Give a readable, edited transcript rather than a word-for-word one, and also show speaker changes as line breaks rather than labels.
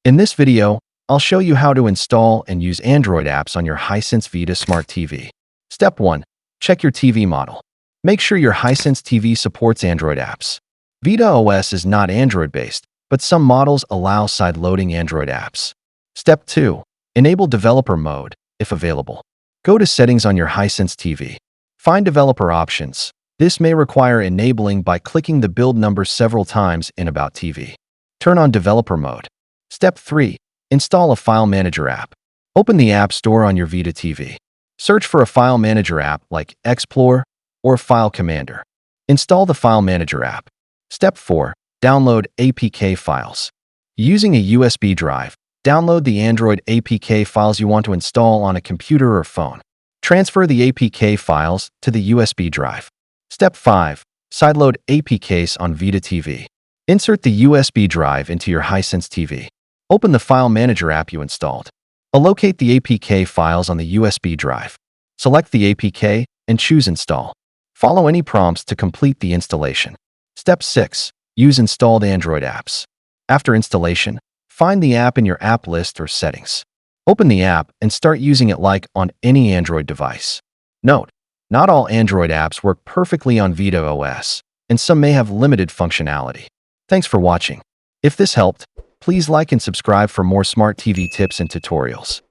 In this video, I'll show you how to install and use Android apps on your Hisense Vidaa Smart TV. Step 1. Check your TV model. Make sure your Hisense TV supports Android apps. Vidaa OS is not Android-based, but some models allow side-loading Android apps. Step 2. Enable developer mode, if available. Go to Settings on your Hisense TV. Find Developer Options. This may require enabling by clicking the build number several times in About TV. Turn on Developer Mode. Step 3. Install a File Manager app. Open the App Store on your Vidaa TV. Search for a File Manager app like Explore or File Commander. Install the File Manager app. Step 4. Download APK files. Using a USB drive, download the Android APK files you want to install on a computer or phone. Transfer the APK files to the USB drive. Step 5. Sideload APKs on Vidaa TV. Insert the USB drive into your Hisense TV. Open the File Manager app you installed. Allocate the APK files on the USB drive. Select the APK and choose Install. Follow any prompts to complete the installation. Step 6. Use installed Android apps. After installation, find the app in your app list or settings. Open the app and start using it like on any Android device. Note, not all Android apps work perfectly on Vidaa OS, and some may have limited functionality. Thanks for watching. If this helped, please like and subscribe for more smart TV tips and tutorials.